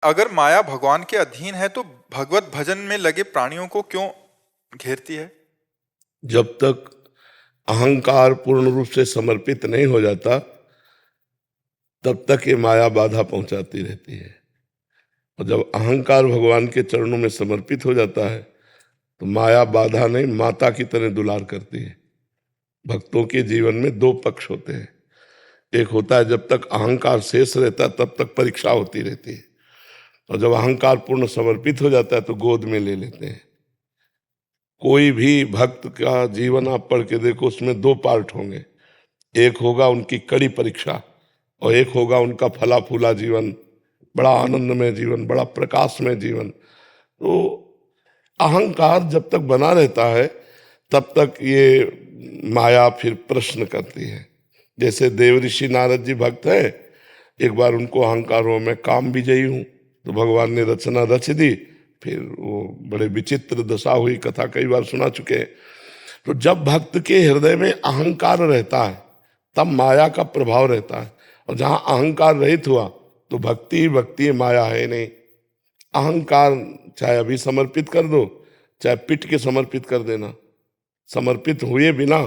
अगर माया भगवान के अधीन है तो भगवत भजन में लगे प्राणियों को क्यों घेरती है? जब तक अहंकार पूर्ण रूप से समर्पित नहीं हो जाता तब तक ये माया बाधा पहुंचाती रहती है। और जब अहंकार भगवान के चरणों में समर्पित हो जाता है तो माया बाधा नहीं, माता की तरह दुलार करती है। भक्तों के जीवन में दो पक्ष होते हैं। एक होता है जब तक अहंकार शेष रहता है तब तक परीक्षा होती रहती है, और जब अहंकार पूर्ण समर्पित हो जाता है तो गोद में ले लेते हैं। कोई भी भक्त का जीवन आप पढ़ के देखो, उसमें दो पार्ट होंगे। एक होगा उनकी कड़ी परीक्षा और एक होगा उनका फला फूला जीवन, बड़ा आनंदमय जीवन, बड़ा प्रकाशमय जीवन। तो अहंकार जब तक बना रहता है तब तक ये माया फिर प्रश्न करती है। जैसे देवऋषि नारद जी भक्त है, एक बार उनको अहंकार हो मैं काम विजयी हूं, तो भगवान ने रचना रच दी, फिर वो बड़े विचित्र दशा हुई, कथा कई बार सुना चुके हैं। तो जब भक्त के हृदय में अहंकार रहता है तब माया का प्रभाव रहता है, और जहां अहंकार रहित हुआ तो भक्ति ही भक्ति है, माया है नहीं। अहंकार चाहे अभी समर्पित कर दो, चाहे पीट के समर्पित कर देना, समर्पित हुए बिना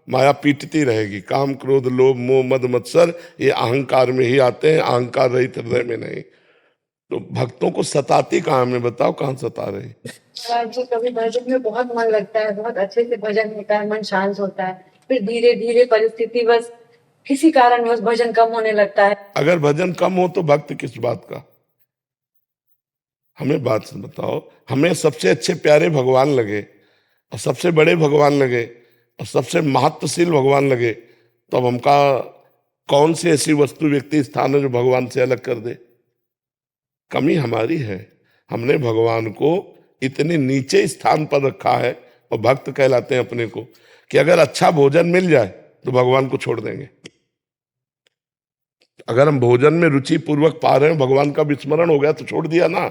माया पीटती रहेगी। काम क्रोध लोभ मोह मद मत्सर ये अहंकार में ही आते हैं, अहंकार रहित हृदय में नहीं। तो भक्तों को सताती कहाँ, में बताओ कहाँ सता रही? जी कभी भजन में बहुत मन लगता है, बहुत अच्छे से भजन होता है, मन शांत होता है, फिर धीरे धीरे परिस्थिति बस किसी कारण बस भजन कम होने लगता है। अगर भजन कम हो तो भक्त किस बात का? हमें बात बताओ। हमें सबसे अच्छे प्यारे भगवान लगे और सबसे बड़े भगवान लगे और सबसे महत्वशील भगवान लगे, तो अब हमका कौन सी ऐसी वस्तु व्यक्ति स्थान है जो भगवान से अलग कर दे? कमी हमारी है। हमने भगवान को इतने नीचे स्थान पर रखा है, और भक्त कहलाते हैं अपने को, कि अगर अच्छा भोजन मिल जाए तो भगवान को छोड़ देंगे। अगर हम भोजन में रुचि पूर्वक पा रहे हैं, भगवान का विस्मरण हो गया तो छोड़ दिया ना।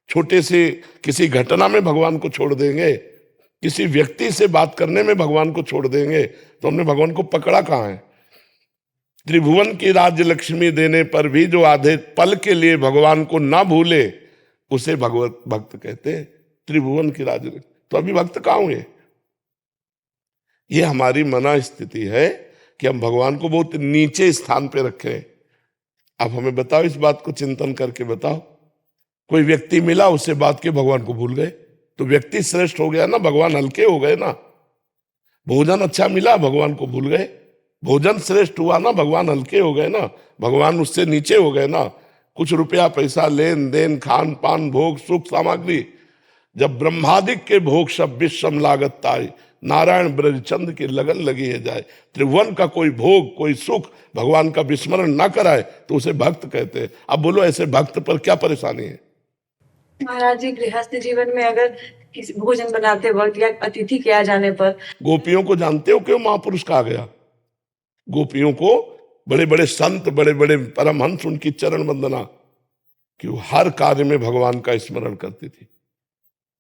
छोटे से किसी घटना में भगवान को छोड़ देंगे, किसी व्यक्ति से बात करने में भगवान को छोड़ देंगे, तो हमने भगवान को पकड़ा कहाँ है? त्रिभुवन की राज्य लक्ष्मी देने पर भी जो आधे पल के लिए भगवान को ना भूले उसे भगवत भक्त कहते हैं। त्रिभुवन की राज्य, तो अभी भक्त कहाँ हुए? ये हमारी मना स्थिति है कि हम भगवान को बहुत नीचे स्थान पे रखें। अब हमें बताओ, इस बात को चिंतन करके बताओ। कोई व्यक्ति मिला, उससे बात के भगवान को भूल गए, तो व्यक्ति श्रेष्ठ हो गया ना, भगवान हल्के हो गए ना। भोजन अच्छा मिला, भगवान को भूल गए, भोजन श्रेष्ठ हुआ ना, भगवान हल्के हो गए ना, भगवान उससे नीचे हो गए ना। कुछ रुपया पैसा लेन देन खान पान भोग सुख सामग्री, जब ब्रह्मादिक के भोग सब विश्वम लागत ताई, नारायण ब्रजचंद की लगन लगी है जाए। त्रिभुवन का कोई भोग कोई सुख भगवान का विस्मरण ना कराए तो उसे भक्त कहते हैं। अब बोलो ऐसे भक्त पर क्या परेशानी है? महाराज जी गृहस्थ जीवन में अगर किसी भोजन बनाते वक्त या अतिथि के आ जाने पर, गोपियों को जानते हो क्यों महापुरुष कहा गया? गोपियों को बड़े बड़े संत बड़े बड़े परमहंस उनकी चरण वंदना, क्यों? हर कार्य में भगवान का स्मरण करती थी।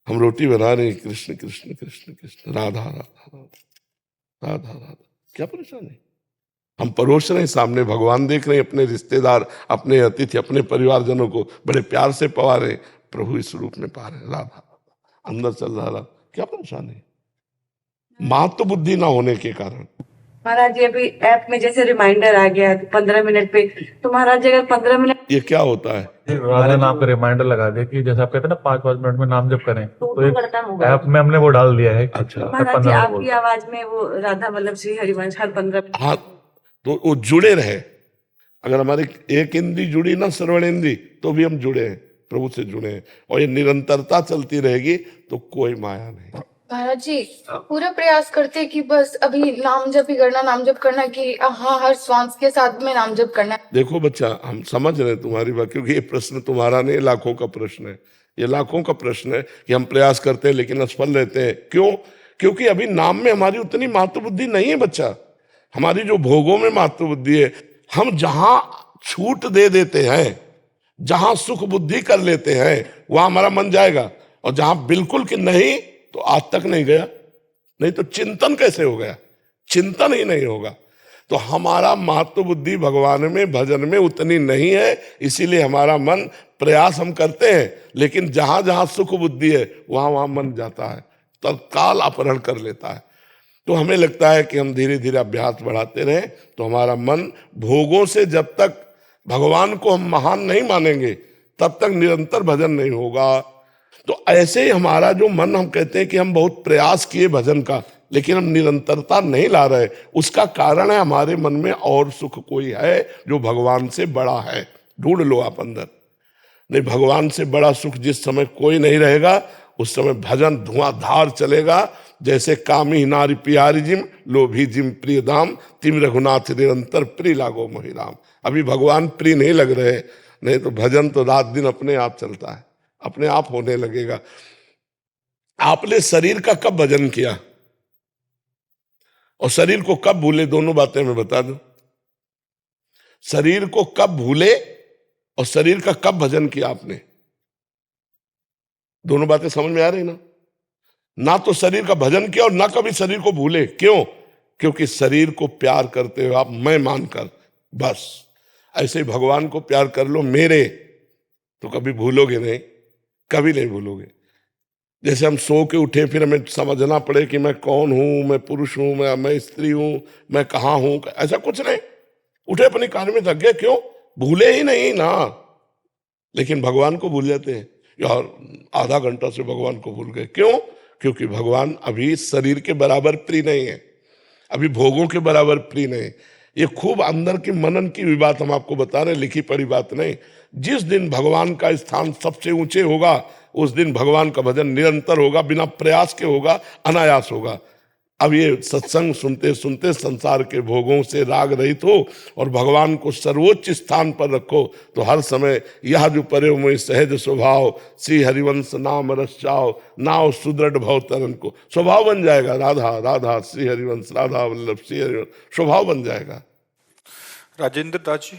हम रोटी बना रहे, कृष्ण कृष्ण कृष्ण कृष्ण राधा राधा राधा राधा राधा, क्या परेशानी? हम परोस रहे, सामने भगवान देख रहे हैं, अपने रिश्तेदार अपने अतिथि अपने परिवारजनों को बड़े प्यार से पवा रहे, प्रभु इस रूप में पा रहे, राधा अंदर चल रहा, क्या परेशानी? मातृ बुद्धि ना होने के कारण। महाराज जी अभी ऐप में जैसे रिमाइंडर आ गया 15 मिनट पे, तो महाराज जी अगर 15 मिनट ये क्या होता है? राधा नाम का रिमाइंडर लगा दे कि जैसे आप कहते हैं ना 5-5 मिनट में नाम जप करें, तो एक खत्म होगा। ऐप में हमने वो डाल दिया है। अच्छा। महाराज जी आपकी आवाज में वो राधा वल्लभ श्री हरिवंश हर 15 मिनट। हाँ, तो वो जुड़े रहे। अगर हमारी एक इंद्री जुड़ी ना, श्रवण इंद्री, तो भी हम जुड़े हैं, प्रभु से जुड़े हैं, और ये निरंतरता चलती रहेगी तो कोई माया नहीं। महाराज जी पूरा प्रयास करते कि बस अभी नाम जप ही करना, नाम जप करना, कि हाँ हर श्वास के साथ में नाम जप करना है। देखो बच्चा, हम समझ रहे हैं तुम्हारी बात, क्योंकि ये प्रश्न तुम्हारा नहीं, लाखों का प्रश्न है। ये लाखों का प्रश्न है कि हम प्रयास करते हैं लेकिन असफल रहते हैं। क्यों? क्योंकि अभी नाम में हमारी उतनी मातृ बुद्धि नहीं है बच्चा। हमारी जो भोगों में मातृ बुद्धि है, हम जहां छूट दे देते हैं, जहां सुख बुद्धि कर लेते हैं, वहां हमारा मन जाएगा, और जहां बिल्कुल कि नहीं तो आज तक नहीं गया। नहीं तो चिंतन कैसे हो गया? चिंतन ही नहीं होगा। तो हमारा महत्व बुद्धि भगवान में, भजन में उतनी नहीं है, इसीलिए हमारा मन, प्रयास हम करते हैं, लेकिन जहां जहां सुख बुद्धि है वहां वहां मन जाता है, तत्काल अपहरण कर लेता है। तो हमें लगता है कि हम धीरे धीरे अभ्यास बढ़ाते रहें तो हमारा मन भोगों से, जब तक भगवान को हम महान नहीं मानेंगे तब तक निरंतर भजन नहीं होगा। तो ऐसे ही हमारा जो मन, हम कहते हैं कि हम बहुत प्रयास किए भजन का, लेकिन हम निरंतरता नहीं ला रहे, उसका कारण है हमारे मन में और सुख कोई है जो भगवान से बड़ा है। ढूंढ लो आप अंदर। नहीं, भगवान से बड़ा सुख जिस समय कोई नहीं रहेगा उस समय भजन धुआंधार चलेगा। जैसे कामी नारी प्यारी जिम, लोभी जिम प्रिय दाम, तिम रघुनाथ निरंतर प्रिय लागो मोहि राम। अभी भगवान प्रिय नहीं लग रहे, नहीं तो भजन तो रात दिन अपने आप चलता है, अपने आप होने लगेगा। आपने शरीर का कब भजन किया और शरीर को कब भूले, दोनों बातें मैं बता दूं। शरीर को कब भूले और शरीर का कब भजन किया आपने, दोनों बातें समझ में आ रही ना। ना तो शरीर का भजन किया और ना कभी शरीर को भूले। क्यों? क्योंकि शरीर को प्यार करते हो आप मैं मानकर, बस ऐसे ही भगवान को प्यार कर लो मेरे, तो कभी भूलोगे नहीं, कभी नहीं भूलोगे। जैसे हम सो के उठे फिर हमें समझना पड़े कि मैं कौन हूं, मैं पुरुष हूं, मैं स्त्री हूं, मैं कहां हूं, ऐसा कुछ नहीं। उठे अपने कार्य में थक गए, क्यों? भूले ही नहीं ना। लेकिन भगवान को भूल जाते हैं यार, आधा घंटा से भगवान को भूल गए। क्यों? क्योंकि भगवान अभी शरीर के बराबर प्रिय नहीं है, अभी भोगों के बराबर प्रिय नहीं। ये खूब अंदर की मनन की भी बात हम आपको बता रहे, लिखी पढ़ी बात नहीं। जिस दिन भगवान का स्थान सबसे ऊंचे होगा उस दिन भगवान का भजन निरंतर होगा, बिना प्रयास के होगा, अनायास होगा। अब ये सत्संग सुनते सुनते संसार के भोगों से राग रहित हो और भगवान को सर्वोच्च स्थान पर रखो, तो हर समय यह जो परे में सहज स्वभाव, श्री हरिवंश नाम रस चाओ, नाव सुदृढ़ भव तरन को, स्वभाव बन जाएगा। राधा राधा श्री हरिवंश, राधा वल्लभ श्री हरिवंश, स्वभाव बन जाएगा। राजेंद्र दास जी,